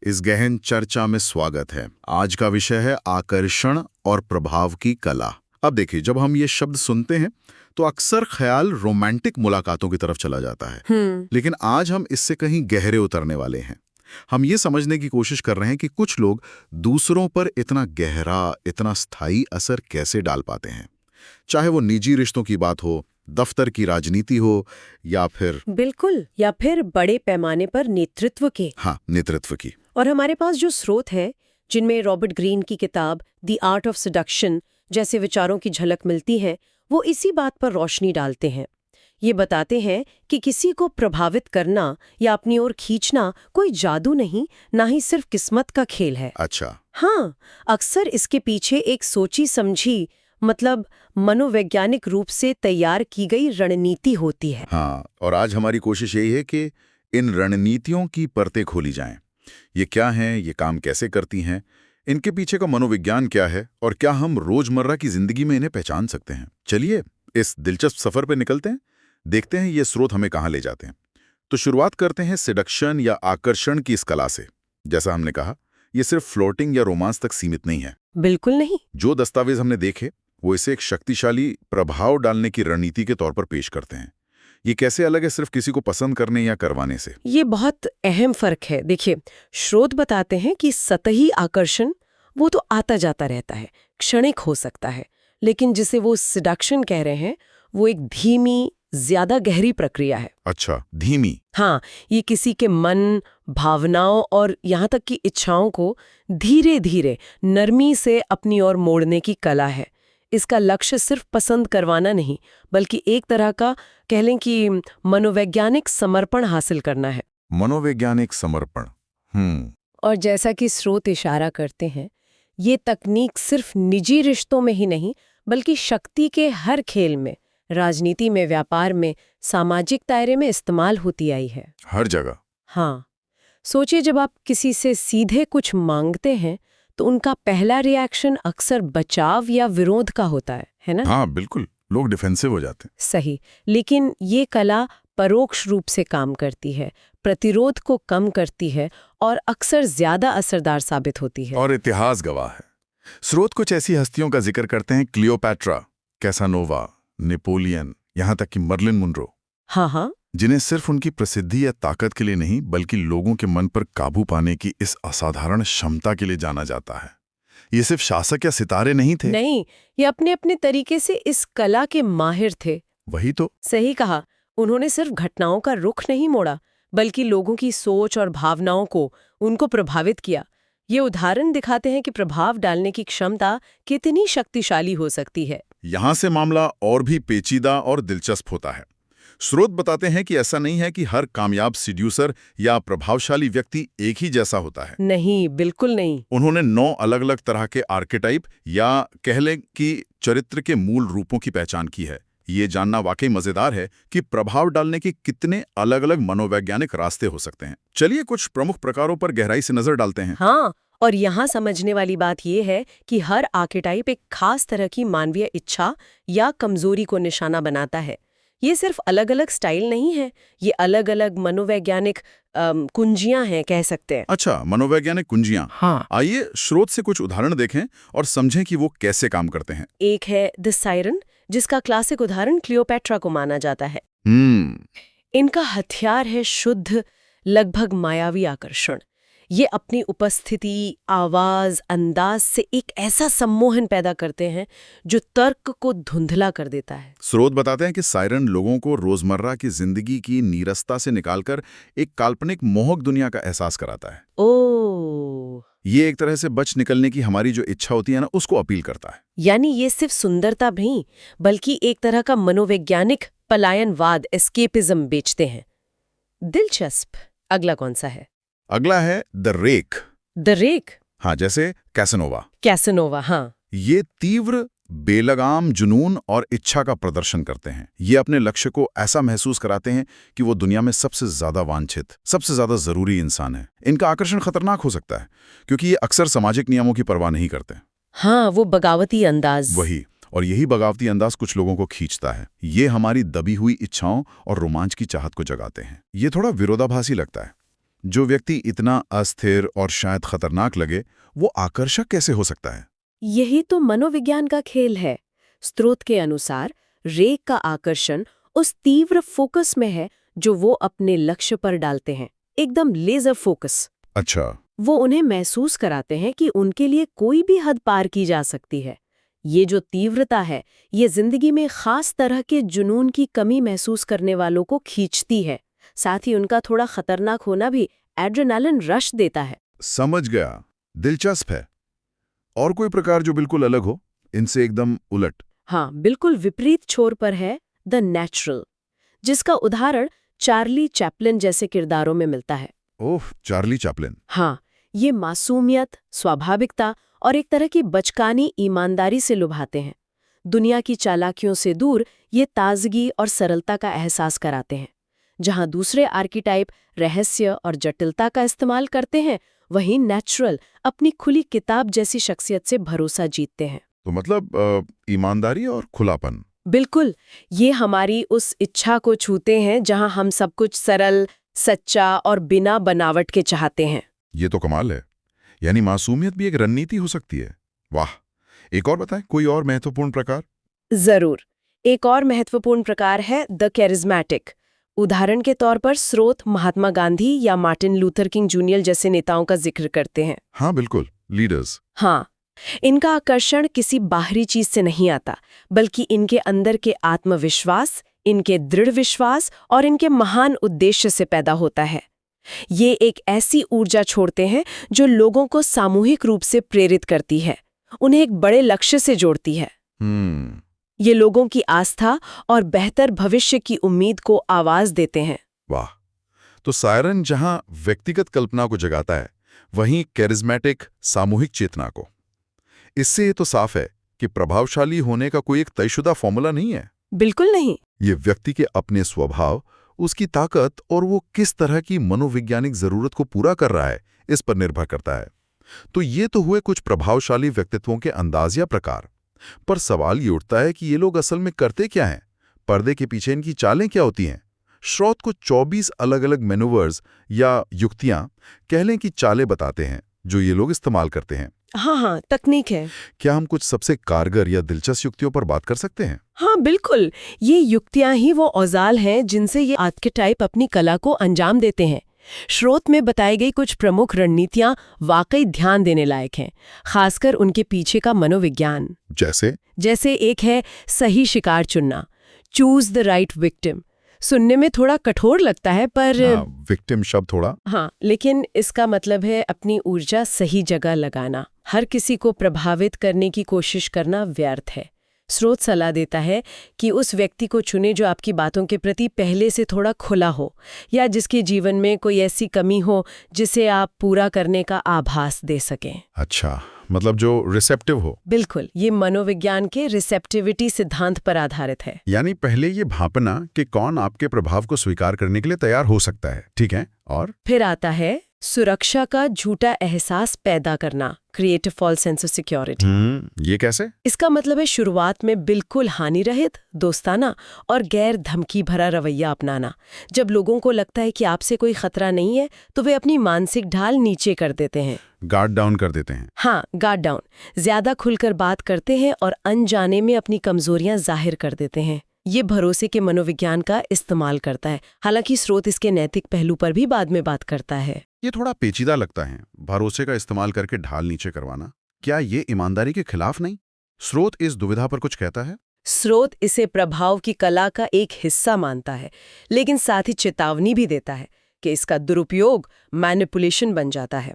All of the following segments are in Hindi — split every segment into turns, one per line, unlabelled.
इस गहन चर्चा में स्वागत है। आज का विषय है आकर्षण और प्रभाव की कला। अब देखिए, जब हम ये शब्द सुनते हैं तो अक्सर ख्याल रोमांटिक मुलाकातों की तरफ चला जाता है। लेकिन आज हम इससे कहीं गहरे उतरने वाले हैं। हम ये समझने की कोशिश कर रहे हैं कि कुछ लोग दूसरों पर इतना गहरा, इतना स्थायी असर कैसे डाल पाते हैं, चाहे वो निजी रिश्तों की बात हो, दफ्तर की राजनीति हो, या फिर
बड़े पैमाने पर नेतृत्व के।
हाँ, नेतृत्व की।
और हमारे पास जो स्रोत है, जिनमें रॉबर्ट ग्रीन की किताब द आर्ट ऑफ सेडक्शन जैसे विचारों की झलक मिलती है, वो इसी बात पर रोशनी डालते हैं। ये बताते हैं कि किसी को प्रभावित करना या अपनी ओर खींचना कोई जादू नहीं, ना ही सिर्फ किस्मत का खेल है।
अच्छा।
हाँ, अक्सर इसके पीछे एक सोची समझी, मतलब मनोवैज्ञानिक रूप से तैयार की गई रणनीति होती है।
हाँ, और आज हमारी कोशिश यही है कि इन रणनीतियों की परतें खोली जाएं। ये क्या हैं, ये काम कैसे करती हैं, इनके पीछे का मनोविज्ञान क्या है, और क्या हम रोजमर्रा की जिंदगी में इन्हें पहचान सकते हैं। चलिए इस दिलचस्प सफर पर निकलते हैं, देखते हैं ये स्रोत हमें कहाँ ले जाते हैं। तो शुरुआत करते हैं सेडक्शन या आकर्षण की इस कला से। जैसा हमने कहा, ये सिर्फ फ्लोटिंग या रोमांस तक सीमित नहीं है।
बिल्कुल नहीं।
जो दस्तावेज हमने देखे वो इसे एक शक्तिशाली प्रभाव डालने की रणनीति के तौर पर पेश करते हैं। ये कैसे अलग है सिर्फ किसी को पसंद करने या करवाने से?
ये बहुत अहम फर्क है। देखिए, स्रोत बताते हैं कि सतही आकर्षण वो तो आता जाता रहता है, क्षणिक हो सकता है, लेकिन जिसे वो सिडक्शन कह रहे हैं, वो एक धीमी, ज्यादा गहरी प्रक्रिया है।
अच्छा, धीमी।
हाँ, ये किसी के मन, भावनाओं और यहाँ तक कि इच्छाओं को धीरे धीरे नरमी से अपनी ओर मोड़ने की कला है। इसका लक्ष्य सिर्फ पसंद करवाना नहीं, बल्कि एक तरह का कह लें कि मनोवैज्ञानिक समर्पण हासिल करना है।
मनोवैज्ञानिक समर्पण।
और जैसा कि स्रोत इशारा करते हैं, ये तकनीक सिर्फ निजी रिश्तों में ही नहीं, बल्कि शक्ति के हर खेल में, राजनीति में, व्यापार में, सामाजिक दायरे में इस्तेमाल होती आई है।
हर जगह।
हाँ, सोचिए, जब आप किसी से सीधे कुछ मांगते हैं तो उनका पहला रिएक्शन अक्सर बचाव या विरोध का होता है ना?
हाँ बिल्कुल, लोग डिफेंसिव हो जाते हैं।
सही, लेकिन ये कला परोक्ष रूप से काम करती है, प्रतिरोध को कम करती है और अक्सर ज्यादा असरदार साबित होती है।
और इतिहास गवाह है। स्रोत कुछ ऐसी हस्तियों का जिक्र करते हैं, क्लियोपैट्रा, कैसानोवा, नेपोलियन, यहाँ तक कि मर्लिन मुनरो।
हाँ,
जिन्हें सिर्फ उनकी प्रसिद्धि या ताकत के लिए नहीं, बल्कि लोगों के मन पर काबू पाने की इस असाधारण क्षमता के लिए जाना जाता है। ये सिर्फ शासक या सितारे नहीं थे।
नहीं, ये अपने अपने तरीके से इस कला के माहिर थे।
वही तो।
सही कहा। उन्होंने सिर्फ घटनाओं का रुख नहीं मोड़ा, बल्कि लोगों की सोच और भावनाओं को उनको प्रभावित किया। ये उदाहरण दिखाते हैं कि प्रभाव डालने की क्षमता कितनी शक्तिशाली हो सकती है।
यहाँ से मामला और भी पेचीदा और दिलचस्प होता है। स्रोत बताते हैं कि ऐसा नहीं है कि हर कामयाब सीड्यूसर या प्रभावशाली व्यक्ति एक ही जैसा होता है।
नहीं, बिल्कुल नहीं।
उन्होंने 9 अलग-अलग तरह के आर्केटाइप या कह लें कि चरित्र के मूल रूपों की पहचान की है। ये जानना वाकई मजेदार है कि प्रभाव डालने के कितने अलग-अलग मनोवैज्ञानिक रास्ते हो सकते हैं। चलिए कुछ प्रमुख प्रकारों पर गहराई से नजर डालते हैं।
हाँ, और यहाँ समझने वाली बात यह है कि हर आर्केटाइप एक खास तरह की मानवीय इच्छा या कमजोरी को निशाना बनाता है। ये सिर्फ अलग अलग स्टाइल नहीं है, ये अलग अलग मनोवैज्ञानिक कुंजियां हैं, कह सकते हैं।
अच्छा, मनोवैज्ञानिक कुंजियां।
हाँ।
आइए स्रोत से कुछ उदाहरण देखें और समझें कि वो कैसे काम करते हैं।
एक है द सायरन, जिसका क्लासिक उदाहरण क्लियोपैट्रा को माना जाता है। इनका हथियार है शुद्ध, लगभग मायावी आकर्षण। ये अपनी उपस्थिति, आवाज, अंदाज से एक ऐसा सम्मोहन पैदा करते हैं जो तर्क को धुंधला कर देता है।
स्रोत बताते हैं कि सायरन लोगों को रोजमर्रा की जिंदगी की नीरसता से निकालकर एक काल्पनिक मोहक दुनिया का एहसास कराता है।
ओह,
ये एक तरह से बच निकलने की हमारी जो इच्छा होती है ना, उसको अपील करता है।
यानी ये सिर्फ सुंदरता नहीं, बल्कि एक तरह का मनोवैज्ञानिक पलायनवाद, एस्केपिज्म बेचते हैं। दिलचस्प। अगला कौन सा है?
अगला है द रेक।
The rake?
हाँ, जैसे
कैसनोवा। हाँ,
ये तीव्र, बेलगाम जुनून और इच्छा का प्रदर्शन करते हैं। ये अपने लक्ष्य को ऐसा महसूस कराते हैं कि वो दुनिया में सबसे ज्यादा वांछित, सबसे ज्यादा जरूरी इंसान है। इनका आकर्षण खतरनाक हो सकता है क्योंकि ये अक्सर सामाजिक नियमों की परवाह नहीं करते।
हाँ, वो बगावती अंदाज।
वही, और यही बगावती अंदाज कुछ लोगों को खींचता है। ये हमारी दबी हुई इच्छाओं और रोमांच की चाहत को जगाते हैं। ये थोड़ा विरोधाभासी लगता है। जो व्यक्ति इतना अस्थिर और शायद खतरनाक लगे, वो आकर्षक कैसे हो सकता है?
यही तो मनोविज्ञान का खेल है। स्रोत के अनुसार रे का आकर्षण उस तीव्र फोकस में है जो वो अपने लक्ष्य पर डालते हैं, एकदम लेजर फोकस।
अच्छा।
वो उन्हें महसूस कराते हैं कि उनके लिए कोई भी हद पार की जा सकती है। ये जो तीव्रता है, ये जिंदगी में खास तरह के जुनून की कमी महसूस करने वालों को खींचती है। साथ ही उनका थोड़ा खतरनाक होना भी एड्रेनालिन रश देता है।
समझ गया। दिलचस्प है। और कोई प्रकार जो बिल्कुल अलग हो, इनसे एकदम उलट?
हाँ, बिल्कुल विपरीत छोर पर है द नेचुरल, जिसका उदाहरण चार्ली चैपलिन जैसे किरदारों में मिलता है।
ओह, चार्ली चैपलिन।
हाँ, ये मासूमियत, स्वाभाविकता और एक तरह की बचकानी ईमानदारी से लुभाते हैं। दुनिया की चालाकियों से दूर ये ताजगी और सरलता का एहसास कराते हैं। जहाँ दूसरे आर्किटाइप रहस्य और जटिलता का इस्तेमाल करते हैं, वहीं नेचुरल अपनी खुली किताब जैसी शख्सियत से भरोसा जीतते हैं।
तो मतलब ईमानदारी और खुलापन।
बिल्कुल, ये हमारी उस इच्छा को छूते हैं जहाँ हम सब कुछ सरल, सच्चा और बिना बनावट के चाहते हैं।
ये तो कमाल है। यानी मासूमियत भी एक रणनीति हो सकती है। वाह। एक और बताएं, कोई और महत्वपूर्ण प्रकार?
जरूर। एक और महत्वपूर्ण प्रकार है द कैरिज्मेटिक। उदाहरण के तौर पर स्रोत महात्मा गांधी या मार्टिन लूथर किंग जूनियर जैसे नेताओं का जिक्र करते हैं।
हाँ बिल्कुल, लीडर्स।
हाँ, इनका आकर्षण किसी बाहरी चीज से नहीं आता, बल्कि इनके अंदर के आत्मविश्वास, इनके दृढ़ विश्वास और इनके महान उद्देश्य से पैदा होता है। ये एक ऐसी ऊर्जा छोड़ते हैं जो लोगों को सामूहिक रूप से प्रेरित करती है, उन्हें एक बड़े लक्ष्य से जोड़ती है। ये लोगों की आस्था और बेहतर भविष्य की उम्मीद को आवाज देते हैं।
वाह। तो सायरन जहां व्यक्तिगत कल्पना को जगाता है, वहीं कैरिज्मेटिक सामूहिक चेतना को। इससे ये तो साफ है कि प्रभावशाली होने का कोई एक तयशुदा फॉर्मूला नहीं है।
बिल्कुल नहीं।
ये व्यक्ति के अपने स्वभाव, उसकी ताकत और वो किस तरह की मनोवैज्ञानिक जरूरत को पूरा कर रहा है, इस पर निर्भर करता है। तो ये तो हुए कुछ प्रभावशाली व्यक्तित्वों के अंदाज या प्रकार। पर सवाल ये उठता है कि ये लोग असल में करते क्या हैं? पर्दे के पीछे इनकी चालें क्या होती हैं? स्रोत को 24 अलग अलग मैनूवर्स या युक्तियां, कह लें कि चालें बताते हैं जो ये लोग इस्तेमाल करते हैं।
हाँ, तकनीक है।
क्या हम कुछ सबसे कारगर या दिलचस्प युक्तियों पर बात कर सकते हैं?
हाँ बिल्कुल, ये युक्तियां ही वो औजार हैं जिनसे ये आर्किटाइप अपनी कला को अंजाम देते हैं। स्रोत में बताई गई कुछ प्रमुख रणनीतियां वाकई ध्यान देने लायक हैं, खासकर उनके पीछे का मनोविज्ञान। जैसे एक है सही शिकार चुनना, चूज द राइट विक्टिम। सुनने में थोड़ा कठोर लगता है, पर
विक्टिम शब्द थोड़ा।
हाँ, लेकिन इसका मतलब है अपनी ऊर्जा सही जगह लगाना। हर किसी को प्रभावित करने की कोशिश करना व्यर्थ है। स्रोत सलाह देता है कि उस व्यक्ति को चुने जो आपकी बातों के प्रति पहले से थोड़ा खुला हो, या जिसके जीवन में कोई ऐसी कमी हो जिसे आप पूरा करने का आभास दे सकें।
अच्छा, मतलब जो रिसेप्टिव हो।
बिल्कुल, ये मनोविज्ञान के रिसेप्टिविटी सिद्धांत पर आधारित है।
यानी पहले ये भांपना कि कौन आपके प्रभाव को स्वीकार करने के लिए तैयार हो सकता है, ठीक है? और फिर
आता है सुरक्षा का झूठा एहसास पैदा करना, create a false sense of security.
ये कैसे?
इसका मतलब है शुरुआत में बिल्कुल हानि रहित, दोस्ताना और गैर धमकी भरा रवैया अपनाना। जब लोगों को लगता है कि आपसे कोई खतरा नहीं है, तो वे अपनी मानसिक ढाल नीचे कर देते हैं,
गार्ड डाउन कर देते हैं।
हाँ, गार्ड डाउन। ज्यादा खुलकर बात करते हैं और अनजाने में अपनी कमजोरियां जाहिर कर देते हैं। ये भरोसे के मनोविज्ञान का इस्तेमाल करता है, हालांकि स्रोत इसके नैतिक पहलू पर भी बाद में बात करता है।
ये थोड़ा पेचीदा लगता है, भरोसे का इस्तेमाल करके ढाल नीचे करवाना। क्या ये ईमानदारी के खिलाफ नहीं? स्रोत इस दुविधा पर कुछ कहता है?
स्रोत इसे प्रभाव की कला का एक हिस्सा मानता है, लेकिन साथ ही चेतावनी भी देता है कि इसका दुरुपयोग मैनिपुलेशन बन जाता है।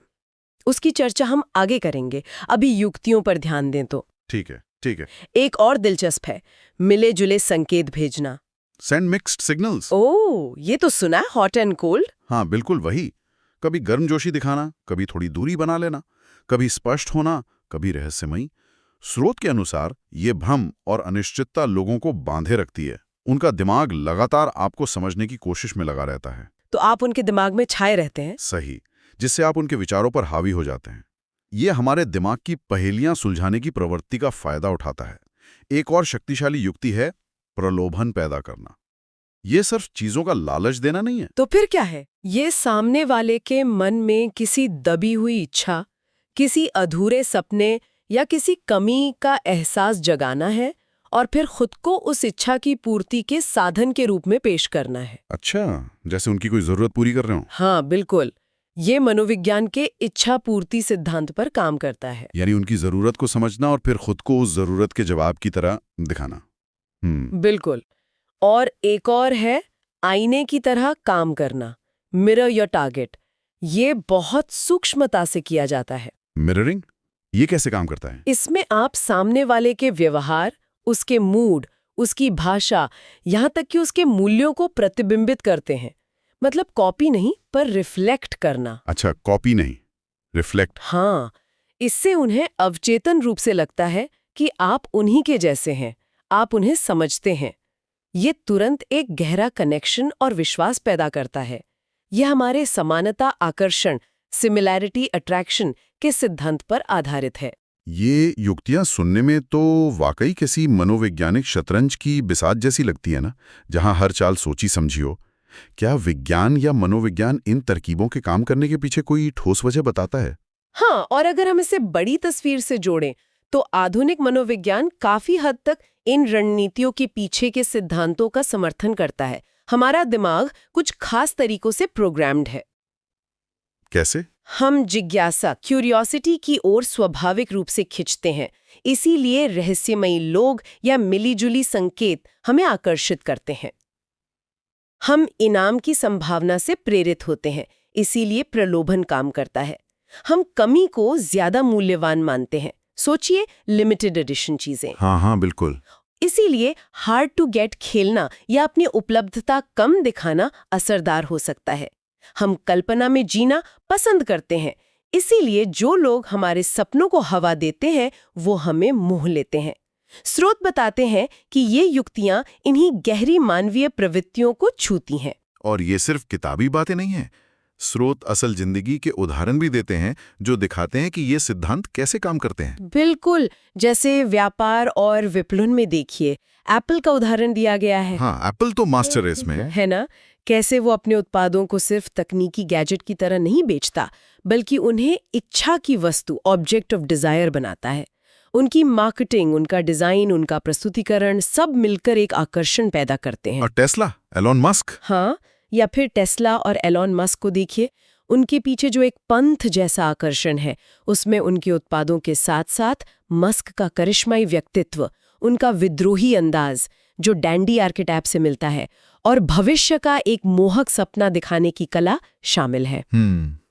उसकी चर्चा हम आगे करेंगे, अभी युक्तियों पर ध्यान दें तो।
ठीक है, ठीक है।
एक और दिलचस्प है मिले जुले संकेत भेजना,
सेंड मिक्स्ड सिग्नल्स।
ओह, ये तो सुना है, हॉट एंड कोल्ड।
हाँ बिल्कुल वही। कभी गर्मजोशी दिखाना, कभी थोड़ी दूरी बना लेना, कभी स्पष्ट होना, कभी रहस्यमयी। स्रोत के अनुसार ये भ्रम और अनिश्चितता लोगों को बांधे रखती है। उनका दिमाग लगातार आपको समझने की कोशिश में लगा रहता है।
तो आप उनके दिमाग में छाए रहते हैं।
सही, जिससे आप उनके विचारों पर हावी हो जाते हैं। ये हमारे दिमाग की पहेलियां सुलझाने की प्रवृत्ति का फायदा उठाता है। एक और शक्तिशाली युक्ति है प्रलोभन पैदा करना। ये सिर्फ चीजों का लालच देना नहीं है।
तो फिर क्या है? ये सामने वाले के मन में किसी दबी हुई इच्छा, किसी अधूरे सपने या किसी कमी का एहसास जगाना है और फिर खुद को उस इच्छा की पूर्ति के साधन के रूप में पेश करना है।
अच्छा, जैसे उनकी कोई जरूरत पूरी कर रहे हो।
हाँ, बिल्कुल। ये मनोविज्ञान के इच्छा पूर्ति सिद्धांत पर काम करता है।
यानी उनकी जरूरत को समझना और फिर खुद को उस जरूरत के जवाब की तरह दिखाना।
बिल्कुल। और एक और है आईने की तरह काम करना, मिरर योर टारगेट। ये बहुत सूक्ष्मता से किया जाता है।
मिररिंग, ये कैसे काम करता है?
इसमें आप सामने वाले के व्यवहार, उसके मूड, उसकी भाषा, यहाँ तक कि उसके मूल्यों को प्रतिबिंबित करते हैं। मतलब कॉपी नहीं, पर रिफ्लेक्ट करना।
अच्छा, कॉपी नहीं, रिफ्लेक्ट।
हाँ, इससे उन्हें अवचेतन रूप से लगता है कि आप उन्हीं के जैसे हैं, आप उन्हें समझते हैं। ये तुरंत एक गहरा कनेक्शन और विश्वास पैदा करता है। यह हमारे समानता आकर्षण, सिमिलैरिटी अट्रैक्शन के सिद्धांत पर आधारित है।
ये युक्तियां सुनने में तो वाकई किसी मनोवैज्ञानिक शतरंज की बिसात जैसी लगती है ना, जहां हर चाल सोची समझी हो। क्या विज्ञान या मनोविज्ञान इन तरकीबों के काम करने के पीछे कोई ठोस वजह बताता है?
हाँ, और अगर हम इसे बड़ी तस्वीर से जोड़ें तो आधुनिक मनोविज्ञान काफी हद तक इन रणनीतियों के पीछे के सिद्धांतों का समर्थन करता है। हमारा दिमाग कुछ खास तरीकों से प्रोग्राम्ड है।
कैसे?
हम जिज्ञासा, क्यूरियोसिटी की ओर स्वाभाविक रूप से खिंचते हैं। इसीलिए रहस्यमयी लोग या मिलीजुली संकेत हमें आकर्षित करते हैं। हम इनाम की संभावना से प्रेरित होते हैं, इसीलिए प्रलोभन काम करता है। हम कमी को ज्यादा मूल्यवान मानते हैं। सोचिए, लिमिटेड एडिशन चीजें।
हाँ, बिल्कुल।
इसीलिए हार्ड टू गेट खेलना या अपनी उपलब्धता कम दिखाना असरदार हो सकता है। हम कल्पना में जीना पसंद करते हैं, इसीलिए जो लोग हमारे सपनों को हवा देते हैं वो हमें मोह लेते हैं। स्रोत बताते हैं कि ये युक्तियां इन्हीं गहरी मानवीय प्रवृत्तियों को छूती हैं।
और ये सिर्फ किताबी बातें नहीं हैं। स्रोत असल जिंदगी के उदाहरण भी देते हैं जो दिखाते हैं कि ये सिद्धांत कैसे काम करते हैं।
बिल्कुल, जैसे व्यापार और विपणन में देखिए, एप्पल का उदाहरण दिया गया है।
हाँ, एप्पल तो मास्टर है इसमें।
है ना? कैसे वो अपने उत्पादों को सिर्फ तकनीकी गैजेट की तरह नहीं बेचता, बल्कि उन्हें इच्छा की वस्तु, ऑब्जेक्ट ऑफ डिजायर बनाता है। उनकी मार्केटिंग, उनका डिजाइन, उनका प्रस्तुतिकरण सब मिलकर एक आकर्षण पैदा करते हैं।
और टेस्ला, एलोन मस्क।
हाँ, या फिर टेस्ला और एलोन मस्क को देखिए, उनके पीछे जो एक पंथ जैसा आकर्षण है, उसमें उनके उत्पादों के साथ साथ मस्क का करिश्माई व्यक्तित्व, उनका विद्रोही अंदाज जो डैंडी आर्किटाइप से मिलता है, और भविष्य का एक मोहक सपना दिखाने की कला शामिल है।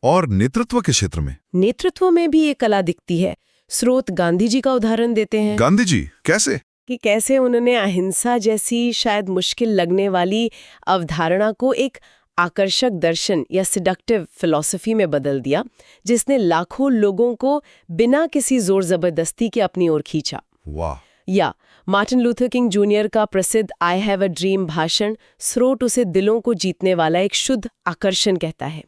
और नेतृत्व के क्षेत्र में?
नेतृत्व में भी ये कला दिखती है। स्रोत गांधी जी का उदाहरण देते हैं।
गांधी जी कैसे?
कि कैसे उन्होंने अहिंसा जैसी शायद मुश्किल लगने वाली अवधारणा को एक आकर्षक दर्शन या सिडक्टिव फिलॉसफी में बदल दिया, जिसने लाखों लोगों को बिना किसी जोर जबरदस्ती के अपनी ओर खींचा।
वाह।
या मार्टिन लूथर किंग जूनियर का प्रसिद्ध आई हैव अ ड्रीम भाषण, स्रोत उसे दिलों को जीतने वाला एक शुद्ध आकर्षण कहता है,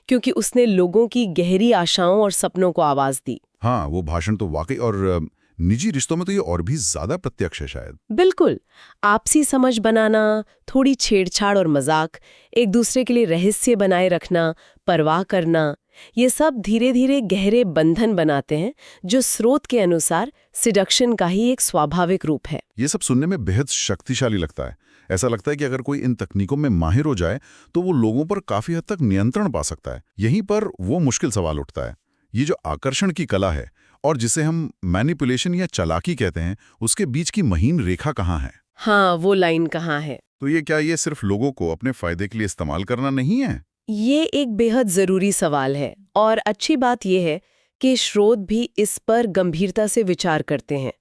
क्योंकि उसने लोगों की गहरी आशाओं और सपनों को आवाज दी।
हाँ, वो भाषण तो वाकई, और निजी रिश्तों में तो ये और भी ज्यादा प्रत्यक्ष है शायद।
बिल्कुल, आपसी समझ बनाना, थोड़ी छेड़छाड़ और मजाक, एक दूसरे के लिए रहस्य बनाए रखना, परवाह करना, ये सब धीरे धीरे गहरे बंधन बनाते हैं, जो स्रोत के अनुसार सिडक्शन का ही एक स्वाभाविक रूप है।
ये सब सुनने में बेहद शक्तिशाली लगता है। ऐसा लगता है कि अगर कोई इन तकनीकों में माहिर हो जाए तो वो लोगों पर काफी हद तक नियंत्रण पा सकता है। यहीं पर वो मुश्किल सवाल उठता है, ये जो आकर्षण की कला है और जिसे हम मैनिपुलेशन या चालाकी कहते हैं, उसके बीच की महीन रेखा कहाँ है?
हाँ, वो लाइन कहाँ है?
तो ये क्या ये सिर्फ लोगों को अपने फायदे के लिए इस्तेमाल करना नहीं है?
ये एक बेहद जरूरी सवाल है, और अच्छी बात यह है कि स्रोत भी इस पर गंभीरता से विचार करते हैं।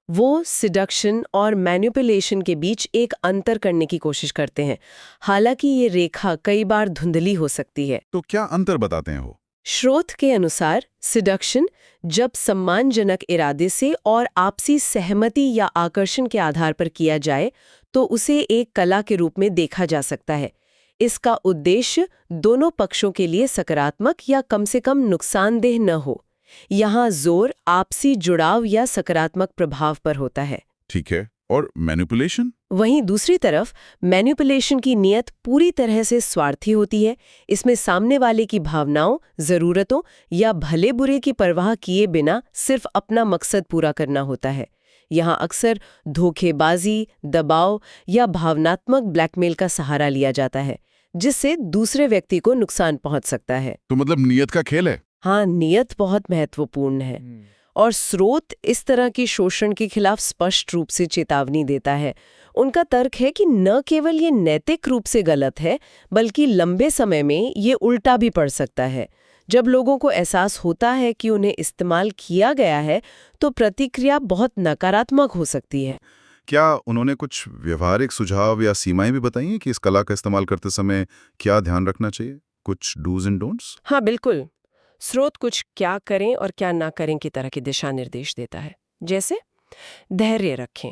वो सिडक्शन और मैनिपुलेशन के बीच एक अंतर करने की कोशिश करते हैं, हालांकि ये रेखा कई बार धुंधली हो सकती है।
तो क्या अंतर बताते हैं वो?
स्रोत के अनुसार सिडक्शन जब सम्मानजनक इरादे से और आपसी सहमति या आकर्षण के आधार पर किया जाए तो उसे एक कला के रूप में देखा जा सकता है। इसका उद्देश्य दोनों पक्षों के लिए सकारात्मक या कम से कम नुकसानदेह न हो। यहाँ जोर आपसी जुड़ाव या सकारात्मक प्रभाव पर होता है।
ठीक है। और मैनिपुलेशन?
वहीं दूसरी तरफ मैनिपुलेशन की नीयत पूरी तरह से स्वार्थी होती है। इसमें सामने वाले की भावनाओं, जरूरतों या भले बुरे की परवाह किए बिना सिर्फ अपना मकसद पूरा करना होता है। यहाँ अक्सर धोखेबाजी, दबाव या भावनात्मक ब्लैकमेल का सहारा लिया जाता है, जिससे दूसरे व्यक्ति को नुकसान पहुंच सकता है।
तो मतलब नीयत का खेल है।
हाँ, नीयत बहुत महत्वपूर्ण है। और स्रोत इस तरह की शोषण के खिलाफ स्पष्ट रूप से चेतावनी देता है। उनका तर्क है कि न केवल ये नैतिक रूप से गलत है, बल्कि लंबे समय में ये उल्टा भी पड़ सकता है। जब लोगों को एहसास होता है कि उन्हें इस्तेमाल किया गया है, तो प्रतिक्रिया बहुत नकारात्मक हो सकती है।
क्या उन्होंने कुछ व्यवहारिक सुझाव या सीमाएं भी बताई हैं कि इस कला का इस्तेमाल करते समय क्या ध्यान रखना चाहिए? कुछ डूज एंड डोंट्स?
हाँ, बिल्कुल। स्रोत कुछ क्या करें और क्या ना करें की तरह के दिशा निर्देश देता है। जैसे धैर्य रखें,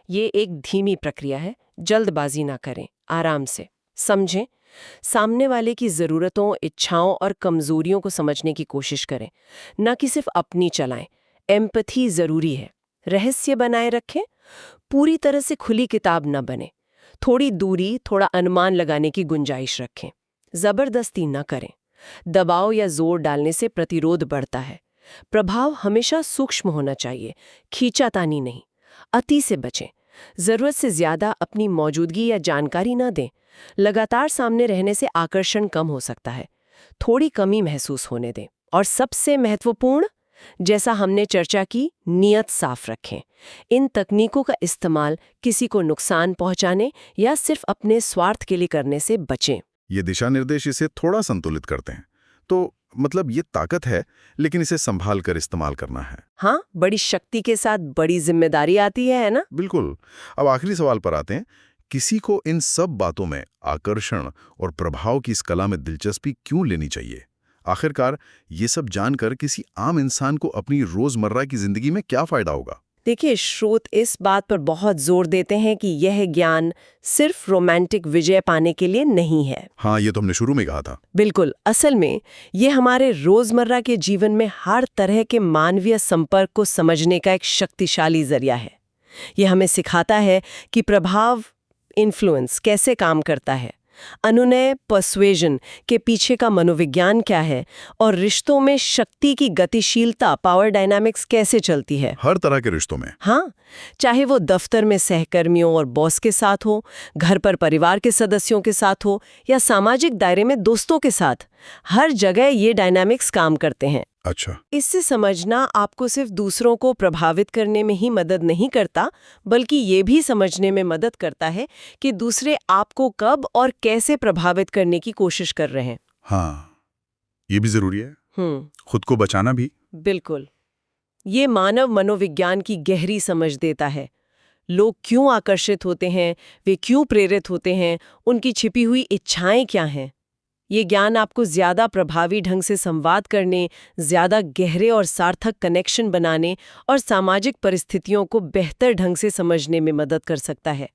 ये एक धीमी प्रक्रिया है, जल्दबाजी ना करें, आराम से समझें, सामने वाले की ज़रूरतों, इच्छाओं और कमज़ोरियों को समझने की कोशिश करें, ना कि सिर्फ अपनी चलाएं। एम्पैथी ज़रूरी है। रहस्य बनाए रखें, पूरी तरह से खुली किताब न बने, थोड़ी दूरी, थोड़ा अनुमान लगाने की गुंजाइश रखें। ज़बरदस्ती न करें, दबाव या जोर डालने से प्रतिरोध बढ़ता है। प्रभाव हमेशा सूक्ष्म होना चाहिए, खींचातानी नहीं। अति से बचें, ज़रूरत से ज़्यादा अपनी मौजूदगी या जानकारी न दें। लगातार सामने रहने से आकर्षण कम हो सकता है, थोड़ी कमी महसूस होने दें। और सबसे महत्वपूर्ण, जैसा हमने चर्चा की, नियत साफ रखें। इन तकनीकों का इस्तेमाल किसी को नुकसान पहुंचाने या सिर्फ अपने स्वार्थ के लिए करने से बचें।
ये दिशा निर्देश इसे थोड़ा संतुलित करते हैं। तो मतलब ये ताकत है, लेकिन इसे संभाल कर इस्तेमाल करना है।
हाँ, बड़ी शक्ति के साथ बड़ी जिम्मेदारी आती है ना?
बिल्कुल। अब आखिरी सवाल पर आते हैं। किसी को इन सब बातों में, आकर्षण और प्रभाव की इस कला में दिलचस्पी क्यों लेनी चाहिए? आखिरकार ये सब जानकर किसी आम इंसान को अपनी रोजमर्रा की जिंदगी में क्या फायदा होगा?
देखिए, स्रोत इस बात पर बहुत जोर देते हैं कि यह ज्ञान सिर्फ रोमांटिक विजय पाने के लिए नहीं है।
हाँ, ये तो हमने शुरू में कहा था।
बिल्कुल। असल में ये हमारे रोजमर्रा के जीवन में हर तरह के मानवीय संपर्क को समझने का एक शक्तिशाली जरिया है। ये हमें सिखाता है कि प्रभाव, इन्फ्लुएंस कैसे काम करता है, अनुनय, पर्सुएजन के पीछे का मनोविज्ञान क्या है, और रिश्तों में शक्ति की गतिशीलता, पावर डायनामिक्स कैसे चलती है।
हर तरह के रिश्तों में।
हाँ, चाहे वो दफ्तर में सहकर्मियों और बॉस के साथ हो, घर पर परिवार के सदस्यों के साथ हो, या सामाजिक दायरे में दोस्तों के साथ, हर जगह ये डायनामिक्स काम करते हैं।
अच्छा।
इससे समझना आपको सिर्फ दूसरों को प्रभावित करने में ही मदद नहीं करता, बल्कि ये भी समझने में मदद करता है कि दूसरे आपको कब और कैसे प्रभावित करने की कोशिश कर रहे हैं।
हाँ, ये भी जरूरी है। खुद को बचाना भी।
बिल्कुल। ये मानव मनोविज्ञान की गहरी समझ देता है। लोग क्यों आकर्षित होते हैं, वे क्यों प्रेरित होते हैं, उनकी छिपी हुई इच्छाएं क्या हैं। ये ज्ञान आपको ज्यादा प्रभावी ढंग से संवाद करने, ज्यादा गहरे और सार्थक कनेक्शन बनाने और सामाजिक परिस्थितियों को बेहतर ढंग से समझने में मदद कर सकता है।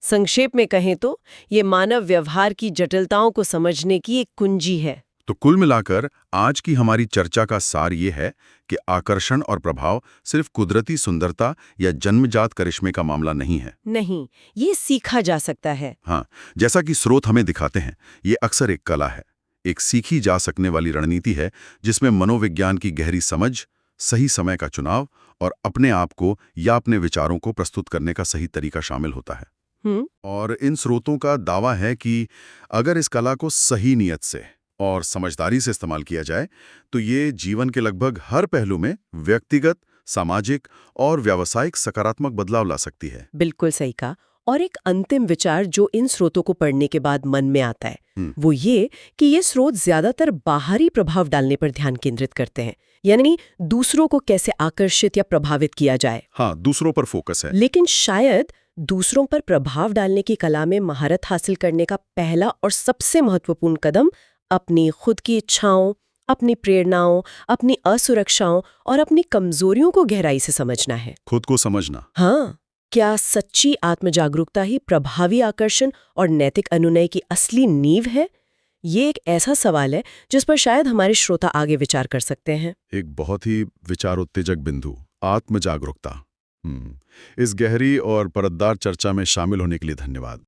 संक्षेप में कहें तो ये मानव व्यवहार की जटिलताओं को समझने की एक कुंजी है।
तो कुल मिलाकर आज की हमारी चर्चा का सार ये है कि आकर्षण और प्रभाव सिर्फ कुदरती सुंदरता या जन्मजात करिश्मे का मामला नहीं है।
नहीं, ये सीखा जा सकता है।
हाँ, जैसा कि स्रोत हमें दिखाते हैं, ये अक्सर एक कला है, एक सीखी जा सकने वाली रणनीति है जिसमें मनोविज्ञान की गहरी समझ, सही समय का चुनाव और अपने आप को या अपने विचारों को प्रस्तुत करने का सही तरीका शामिल होता है। और इन स्रोतों का दावा है कि अगर इस कला को सही नियत से और समझदारी से इस्तेमाल किया जाए तो ये जीवन के लगभग हर पहलू में व्यक्तिगत, सामाजिक और व्यावसायिक सकारात्मक बदलाव ला सकती है।
बिल्कुल सही कहा। और एक अंतिम विचार जो इन स्रोतों को पढ़ने के बाद मन में आता है, वो ये कि ये स्रोत ज्यादातर बाहरी प्रभाव डालने पर ध्यान केंद्रित करते हैं, यानी दूसरों को कैसे आकर्षित या प्रभावित किया जाए।
हाँ, दूसरों पर फोकस है।
लेकिन शायद दूसरों पर प्रभाव डालने की कला में महारत हासिल करने का पहला और सबसे महत्वपूर्ण कदम अपनी खुद की इच्छाओं, अपनी प्रेरणाओं, अपनी असुरक्षाओं और अपनी कमजोरियों को गहराई से समझना है।
खुद को समझना।
हाँ, क्या सच्ची आत्मजागरूकता ही प्रभावी आकर्षण और नैतिक अनुनय की असली नींव है? ये एक ऐसा सवाल है जिस पर शायद हमारे श्रोता आगे विचार कर सकते हैं।
एक बहुत ही विचारोत्तेजक बिंदु, आत्मजागरूकता। इस गहरी और परतदार चर्चा में शामिल होने के लिए धन्यवाद।